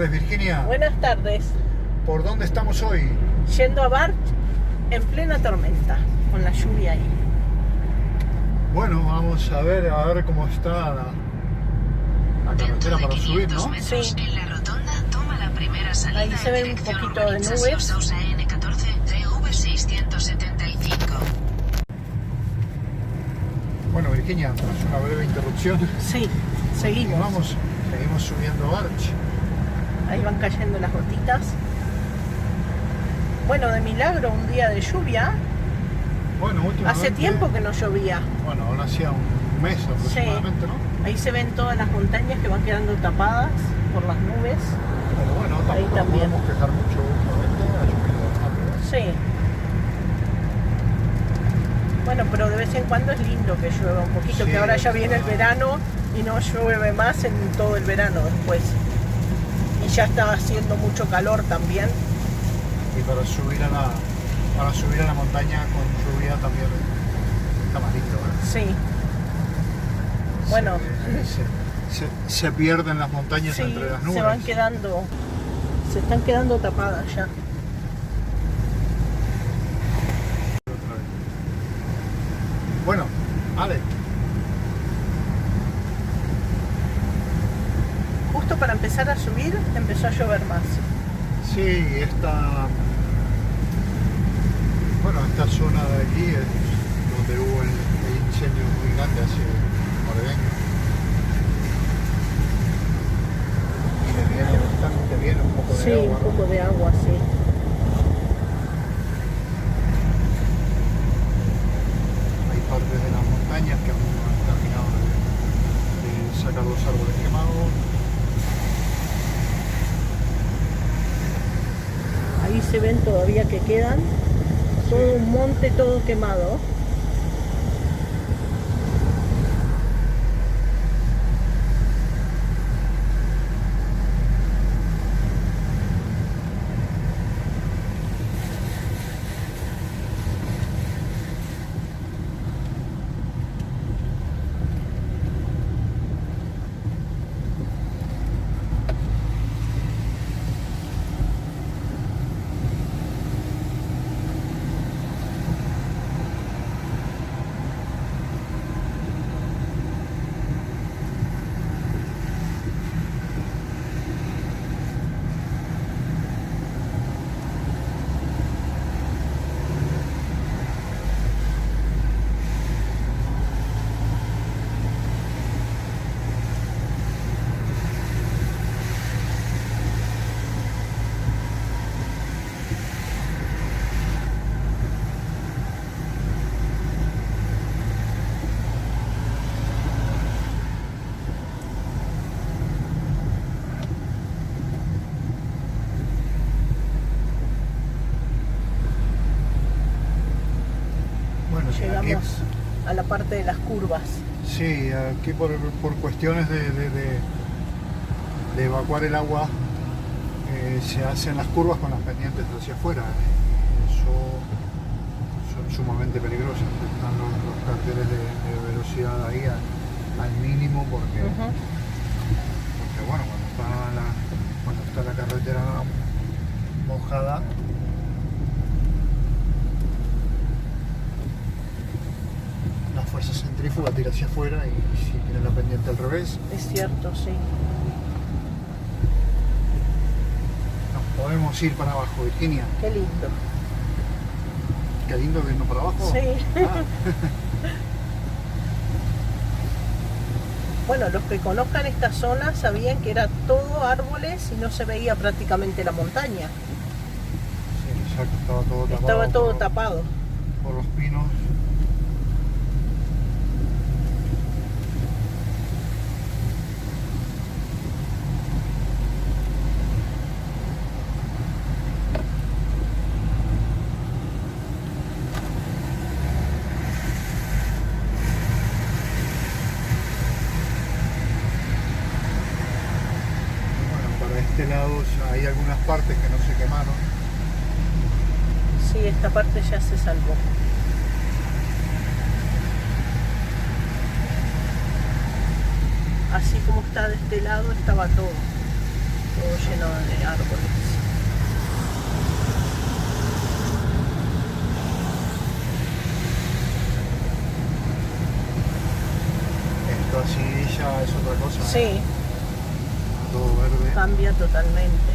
tardes, Virginia. Buenas tardes. ¿Por dónde estamos hoy? Yendo a Barch en plena tormenta, con la lluvia ahí. Bueno, vamos a ver cómo está la carretera para subir, ¿no? Sí. En la rotonda, toma la primera salida. Ahí se ve un poquito de nubes. Sousa N14, CV 675. Bueno, Virginia, tras una breve interrupción, Sí, seguimos. seguimos subiendo Barch. Ahí van cayendo las gotitas. Bueno, de milagro, un día de lluvia. Bueno, últimamente... Hace tiempo que no llovía. Bueno, ahora hacía un mes aproximadamente, ¿no? Ahí se ven todas las montañas que van quedando tapadas por las nubes. Pero bueno, Ahí tampoco también. podemos quejar mucho últimamente, ha llovido bastante. Sí. Bueno, pero de vez en cuando es lindo que llueva un poquito, Sí, que ahora ya viene el está. verano y no llueve más en todo el verano después. Y ya está haciendo mucho calor también. Y para subir a la montaña con lluvia también está más lindo, ¿eh? Sí. Bueno, se pierden las montañas sí, entre las nubes. se están quedando tapadas ya. Bueno, Ale, Justo para empezar a subir empezó a llover más. sí, esta zona de aquí es donde hubo el incendio muy grande hace un par de años. Y le viene bastante bien un poco de Sí, agua, un ¿no? poco de agua, sí. Hay partes de las montañas que aún no han terminado de sacar los árboles quemados. Ahí se ven todavía que quedan. Todo un monte, todo quemado. Bueno, sí, aquí, Llegamos a la parte de las curvas. sí, aquí por cuestiones de evacuar el agua se hacen las curvas con las pendientes hacia afuera. Eso son sumamente peligrosas. Están los carteles de velocidad ahí al mínimo porque bueno, cuando está la carretera mojada, la fuerza centrífuga tira hacia afuera y si tiene la pendiente al revés, Es cierto, sí. nos podemos ir para abajo, Virginia. Qué lindo. Qué lindo irnos para abajo. Sí. Ah, Bueno, los que conozcan esta zona sabían que era todo árboles y no se veía prácticamente la montaña. sí, exacto, estaba todo tapado. Estaba todo tapado. Por los pinos. Este lado hay algunas partes que no se quemaron. Sí, esta parte ya se salvó. Así como está de este lado, estaba todo. todo lleno de árboles. Esto así ya es otra cosa. Sí, Todo verde. cambia totalmente.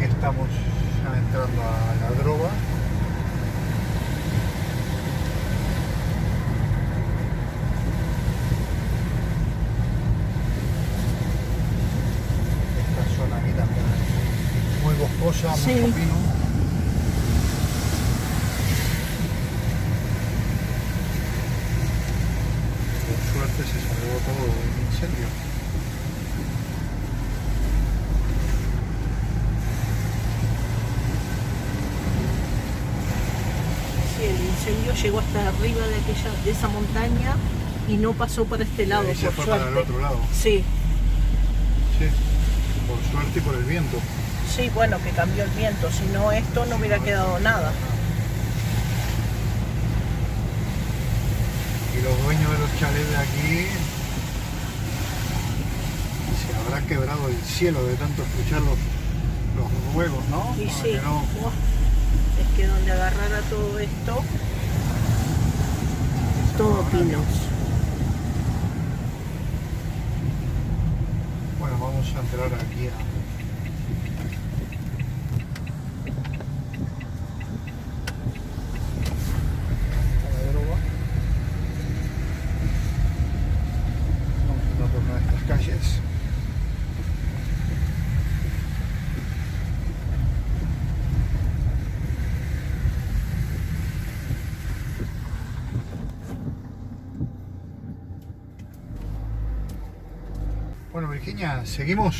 Estamos ya entrando a la droga. Esta zona aquí también es muy boscosa, Sí. mucho pino. Por suerte se salvó todo el incendio. Sí, el incendio llegó hasta arriba de esa montaña y no pasó por este lado, Y se por fue suerte. para el otro lado. Sí, Sí, por suerte y por el viento. sí, bueno, que cambió el viento, si no esto no hubiera quedado nada. Y los dueños de los chalets de aquí se habrá quebrado el cielo de tanto escuchar los ruegos, ¿no? Y Para sí, que no- buah, es que donde agarrara todo esto, todo pinos. Bueno, vamos a entrar aquí a la droga. Vamos a entrar por una de estas calles. Bueno, Virginia, seguimos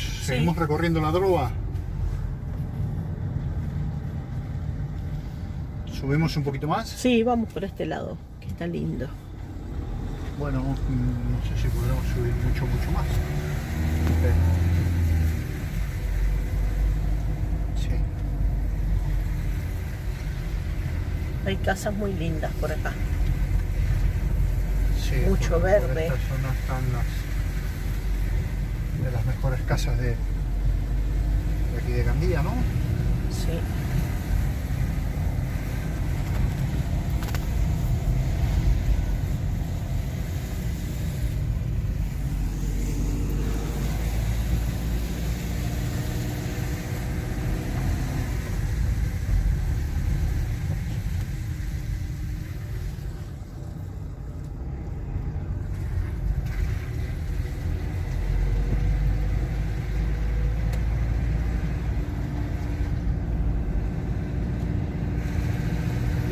recorriendo la droga. Subimos un poquito más. Sí, vamos por este lado, que está lindo. Bueno, no sé si podremos subir mucho más. Sí. Hay casas muy lindas por acá. Sí, Mucho por verde. esta zona están de las mejores casas de aquí de Gandía, ¿no? Sí.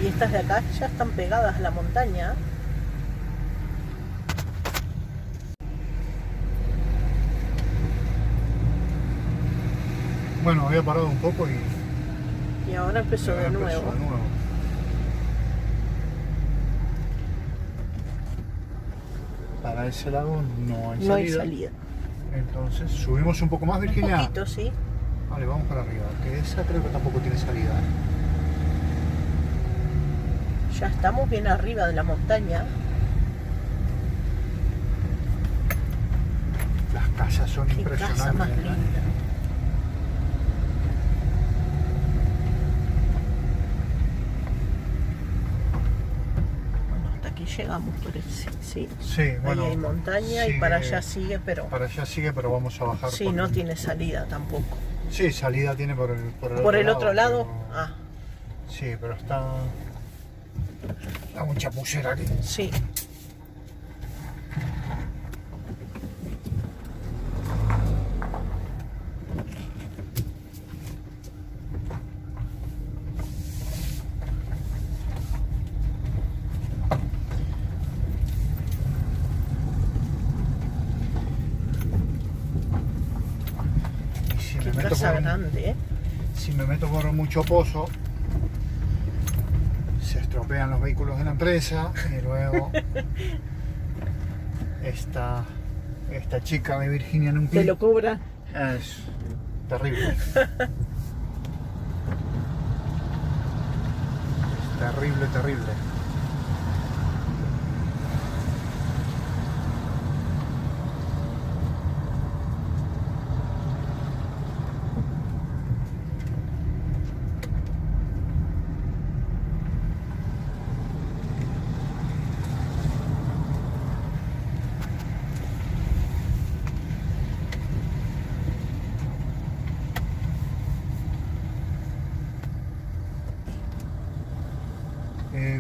Y estas de acá ya están pegadas a la montaña. Bueno, había parado un poco y Y ahora empezó de empezó nuevo. de nuevo. Para ese lado no hay No hay salida. salida. Entonces, subimos un poco más, Un Virginia. poquito, sí. Vale, vamos para arriba. Que esa creo que tampoco tiene salida. Ya estamos bien arriba de la montaña. Las casas son Qué impresionantes. casa más ¿eh? linda. Bueno, hasta aquí llegamos, parece. Sí. Sí, bueno. Ahí hay montaña y sigue- para allá sigue, pero Para allá sigue, pero vamos a bajar. sí, por no el- tiene salida tampoco. Sí, salida tiene por el ¿Por el otro lado? pero- Ah, Sí, pero está un chapucera aquí. sí. Y si Qué me meto casa por un- grande, ¿eh? Si me meto por mucho pozo, se estropean los vehículos de la empresa y luego esta chica de Virginia en un Te pin lo cobra. es terrible. Es terrible, terrible.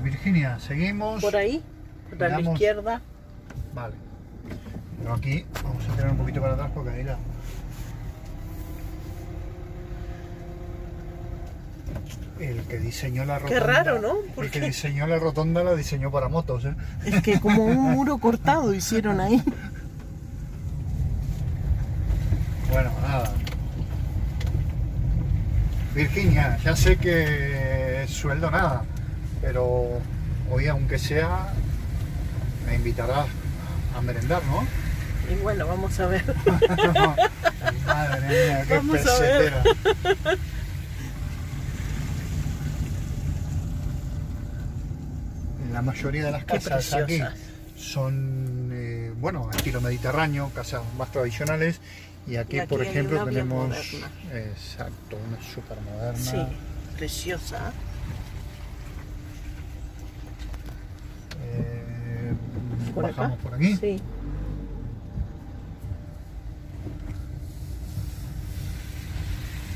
Virginia, seguimos. Por ahí, por la Miramos. izquierda. Vale. Pero aquí vamos a tirar un poquito para atrás porque ahí la... El que diseñó la rotonda... Qué raro, ¿no? ¿Por El que qué? diseñó la rotonda la diseñó para motos, ¿eh? Es que como un muro cortado hicieron ahí. Bueno, nada. Virginia, ya sé que sueldo nada, pero hoy aunque sea me invitarás a merendar, ¿no? Y bueno, vamos a ver. Madre mía, qué Vamos a ver. pesetera. La mayoría de las Qué casas aquí preciosas. son, bueno, estilo mediterráneo, casas más tradicionales. Y aquí, Y aquí por hay ejemplo, una bien tenemos, moderna. exacto, una súper moderna. Sí, preciosa. ¿Por Bajamos acá? por aquí. Sí.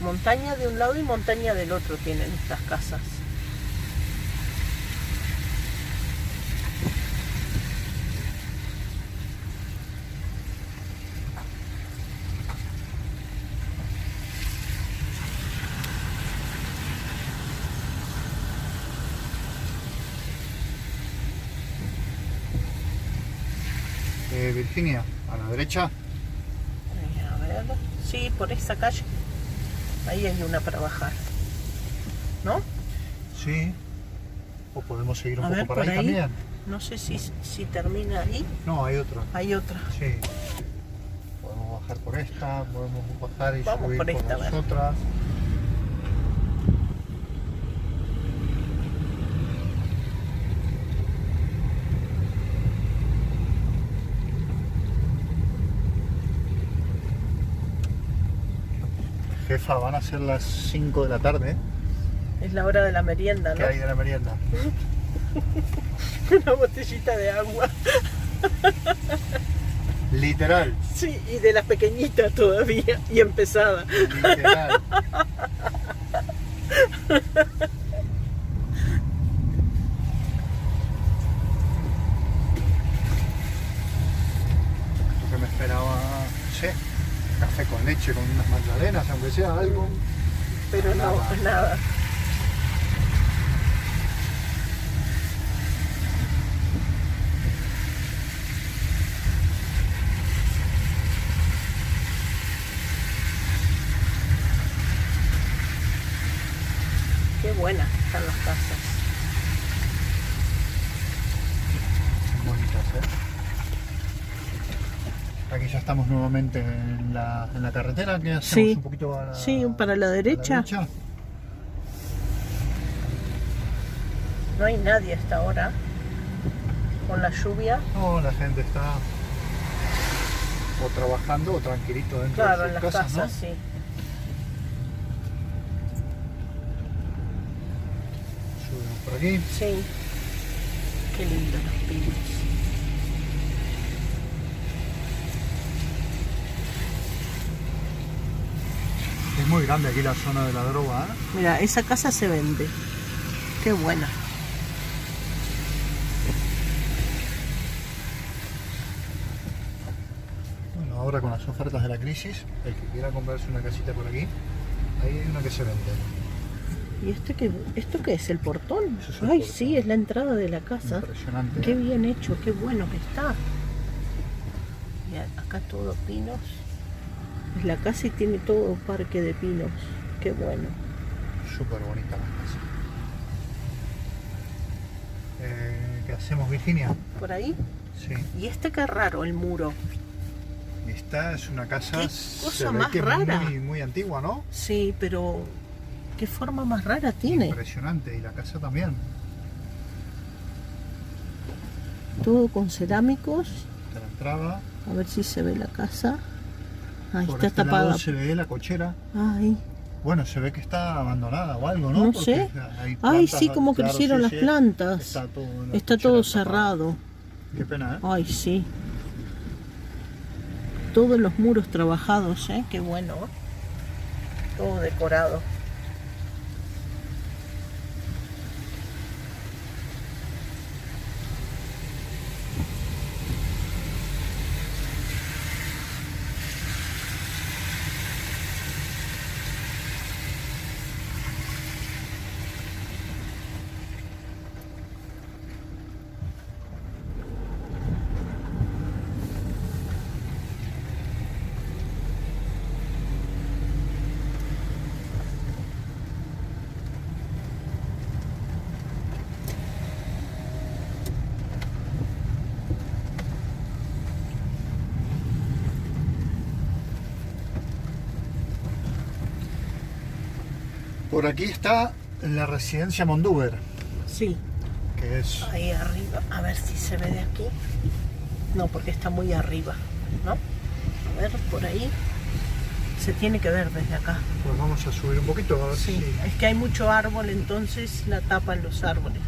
Montaña de un lado y montaña del otro tienen estas casas. Virginia, a la derecha. A ver. Sí, por esa calle. Ahí hay una para bajar. ¿No? Sí. O podemos seguir un A poco ver, para por ahí ahí. también. No sé si termina ahí. No, hay otra. Hay otra. Sí. Podemos bajar por esta, podemos bajar y Vamos subir por esta, a las ver. otras. Jefa, van a ser las 5 de la tarde. ¿Eh? Es la hora de la merienda, ¿Qué ¿no? hay de la merienda? Una botellita de agua. Literal. Sí, y de las pequeñitas todavía. Y empezada. Literal. Lo que me esperaba, no sé, café con leche, con unas magdalenas, aunque sea algo. Pero no, nada. Qué buenas están las casas. Bonitas, ¿eh? Aquí ya estamos nuevamente en la carretera, que hacemos Sí. un poquito a la, Sí, para la derecha. No hay nadie hasta ahora. Con la lluvia. No, la gente está o trabajando o tranquilito dentro Claro, de en sus las casas, casas, ¿no? sí. Subimos por aquí. Sí. Qué lindo los pinos. Es muy grande aquí la zona de la droga, ¿eh? Mira, esa casa se vende. Qué buena. Bueno, ahora con las ofertas de la crisis, el que quiera comprarse una casita por aquí, ahí hay una que se vende. ¿Y esto qué es? ¿El portón? Eso es el Ay, portón. sí, es la entrada de la casa. Impresionante. Qué ¿eh? bien hecho, qué bueno que está. Y acá todo pinos. Es la casa y tiene todo parque de pinos. Qué bueno. Súper bonita la casa. ¿Qué hacemos, Virginia? ¿Por ahí? Sí. Y qué raro, el muro. Esta es una casa Qué se cosa ve más que rara. muy, muy antigua, ¿no? Sí, pero qué forma más rara tiene. Impresionante. Y la casa también. Todo con cerámicos. De la entrada. A ver si se ve la casa. Ahí Por está este tapada. lado se ve la cochera. Ay, Bueno, se ve que está abandonada o algo, ¿no? no Porque sé. hay Ay, plantas, sí, como claro, crecieron sí, las sí. plantas. Está todo, la Está cochera todo tapada. cerrado. Qué pena, ¿eh? Ay, sí. Todos los muros trabajados, ¿eh? Qué bueno. Todo decorado. Por aquí está la residencia Mondúber, Sí, que es... ahí arriba. A ver si se ve de aquí. No, porque está muy arriba, ¿no? A ver, por ahí. Se tiene que ver desde acá. Pues vamos a subir un poquito a ver Sí, si... es que hay mucho árbol, entonces la tapan los árboles.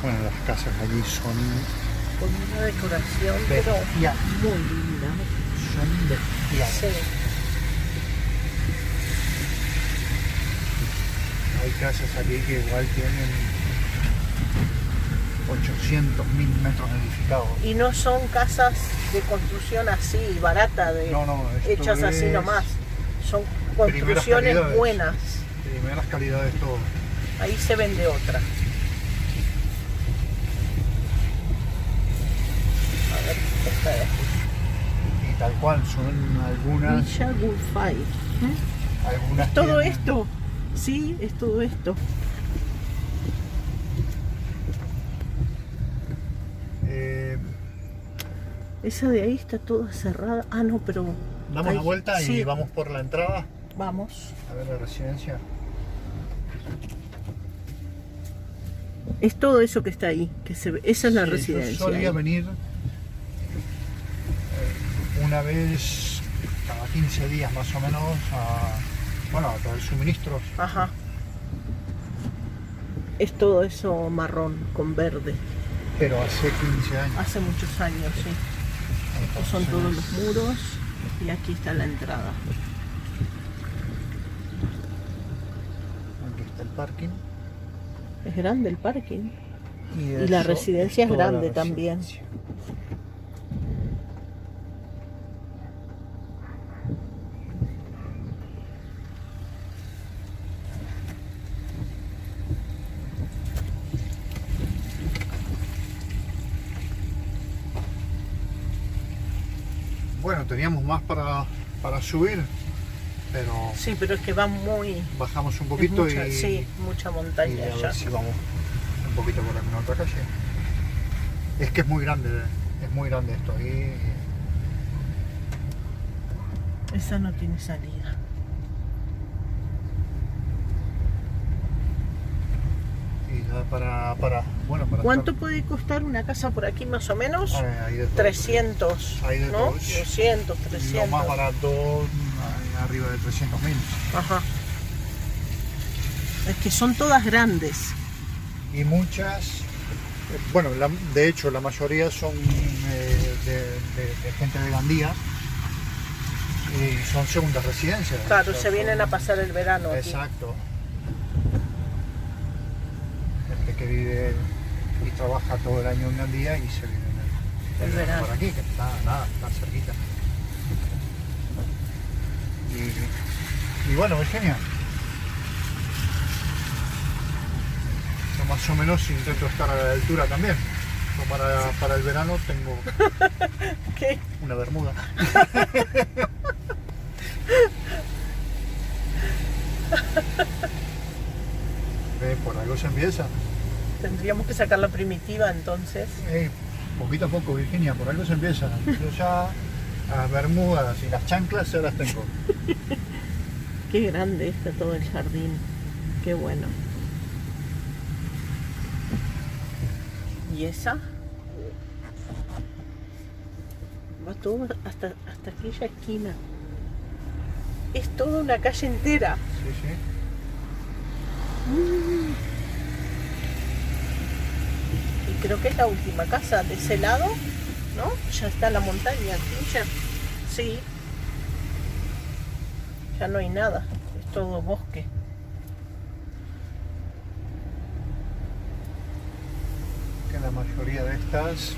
Bueno, las casas allí son Con una decoración, pero bestiales. muy linda. Son bestiales. Sí. Hay casas aquí que igual tienen 800.000 metros edificados. Y no son casas de construcción así, barata, de No, esto hechas así es nomás. Son primeras construcciones calidades. buenas. Primeras calidades todo. Ahí se vende otra. A ver, esta de aquí. Y tal cual, son algunas... Villa Woodfire. algunas Todo tienen- esto. Sí, es todo esto. Esa de ahí está toda cerrada. Ah, no, pero... damos Ay, la vuelta sí. y vamos por la entrada Vamos. a ver la residencia. Es todo eso que está ahí, que se ve. Esa es la Sí, residencia. yo solía ahí. venir una vez cada 15 días más o menos a traer suministros. Ajá. Es todo eso marrón con verde. Pero hace 15 años. Hace muchos años, sí. Estos son todos los muros y aquí está la entrada. Aquí está el parking. Es grande el parking. Y la eso residencia es toda la grande también. residencia. bueno, teníamos más para subir, pero Sí, pero es que va muy... bajamos un es poquito mucha, y, sí, mucha y montaña a allá. ver si vamos un poquito por alguna otra calle. Es que es muy grande esto. Esa no tiene salida. Y ya para ¿Cuánto puede costar una casa por aquí más o menos? Hay de todo. 300, Hay de ¿no? todo. 200, 300. Lo más barato, arriba de 300.000. Ajá. Es que son todas grandes. Y muchas, bueno, de hecho la mayoría son de gente de Gandía y son segundas residencias. Claro, O sea, se vienen son- a pasar el verano aquí. Exacto. Gente que vive y trabaja todo el año en Gandía y se viene El verano. por aquí, que está cerquita. Y bueno, Virginia, yo más o menos intento estar a la altura también. Yo para el verano tengo ¿Qué? una bermuda. Por algo se empieza. Tendríamos que sacar la primitiva entonces. Poquito a poco, Virginia, por algo se empieza. Yo ya las bermudas y las chanclas ya las tengo. Qué grande está todo el jardín. Qué bueno. ¿Y esa? Va todo hasta aquella esquina. Es toda una calle entera. Sí, sí. Y creo que es la última casa de ese lado, ¿no? Ya está la montaña aquí, ya. Sí. Ya no hay nada, es todo bosque. Que la mayoría de estas,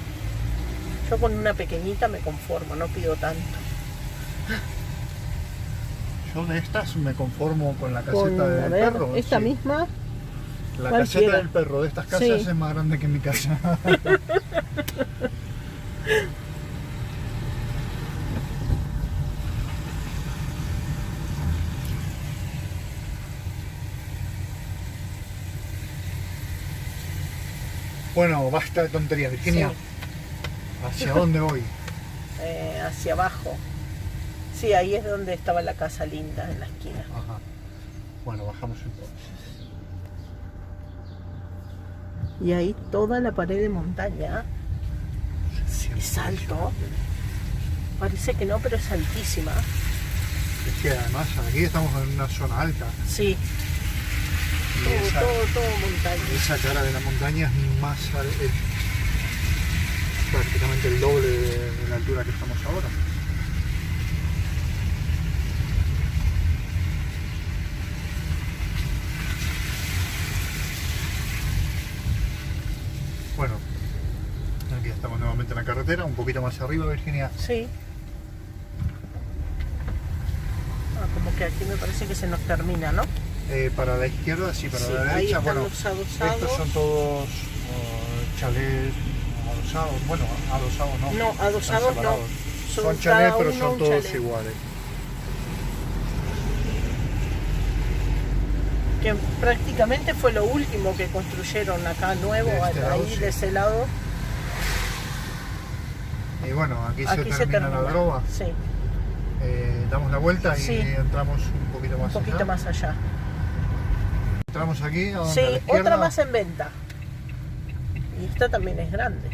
Yo con una pequeñita me conformo, no pido tanto. yo de estas me conformo con la caseta Con, a del ver, perro. esta sí. misma, La cualquiera. caseta del perro de estas casas Sí. es más grande que mi casa. Bueno, basta de tonterías, Virginia. Sí. ¿Hacia dónde voy? Hacia abajo. Sí, ahí es donde estaba la casa linda, en la esquina. Ajá. Bueno, bajamos entonces. Y ahí toda la pared de montaña. Es alto. Parece que no, pero es altísima. Es que además aquí estamos en una zona alta. Sí, Y todo montaña. esa cara de la montaña es más es prácticamente el doble de la altura que estamos ahora. Bueno, aquí estamos nuevamente en la carretera, un poquito más arriba, Virginia. Sí. Como que aquí me parece que se nos termina, ¿no? Para la izquierda, sí, para Sí, la ahí derecha, están bueno, los adosados. estos son todos chalés adosados, bueno, adosados no. No, están adosados no. separados. Son Son chalés, cada pero uno son un todos chalet. iguales. Que prácticamente fue lo último que construyeron acá nuevo, De este lado, ahí sí. de ese lado. Y bueno, aquí Aquí se termina la droga. Sí, Damos la vuelta y Sí. entramos un poquito un más poquito allá. más allá. Entramos aquí, a donde, Sí, a la izquierda. otra más en venta. Y esta también es grande.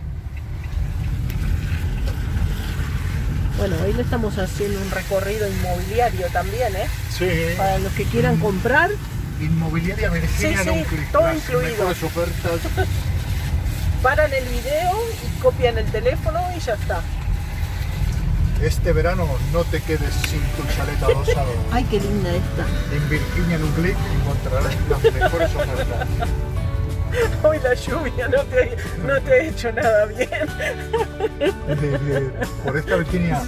Bueno, hoy le estamos haciendo un recorrido inmobiliario también, ¿eh? Sí, Para los que quieran comprar. Inmobiliaria Virginia Sí, en un sí, clic. todo Las incluido. mejores ofertas. Paran el video y copian el teléfono y ya está. Este verano no te quedes sin tu chalet adosado. Ay, qué linda esta. En Virginia en un clic encontrarás las mejores ofertas. Hoy la lluvia no te ha hecho nada bien. Por esta Virginia.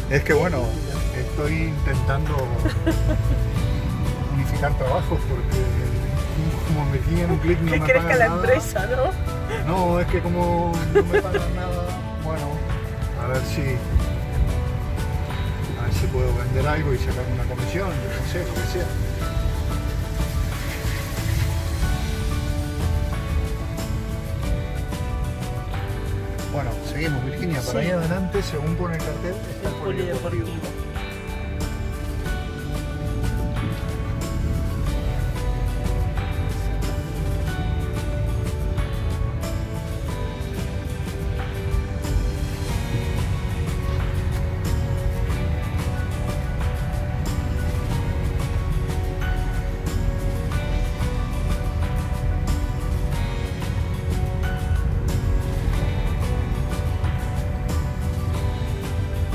Es que bueno, estoy intentando unificar trabajos porque como en Virginia en un clic no Que me crezca pagan la nada. empresa, ¿no? No, es que como no me pagan nada, bueno, a ver si puedo vender algo y sacar una comisión, no sé, lo que sea. Bueno, seguimos Virginia, para Sí. ahí adelante, según pone el cartel, está El el polideportivo. polideportivo.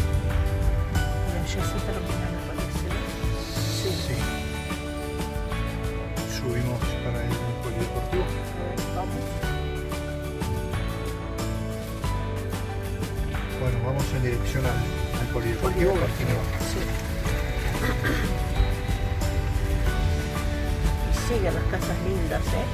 Mira, ya se termina, me parece, ¿no? Sí. Sí. Subimos para el polideportivo. Vamos. Bueno, vamos en dirección al polideportivo. Virginia. Sí. Y siguen las casas lindas, ¿eh?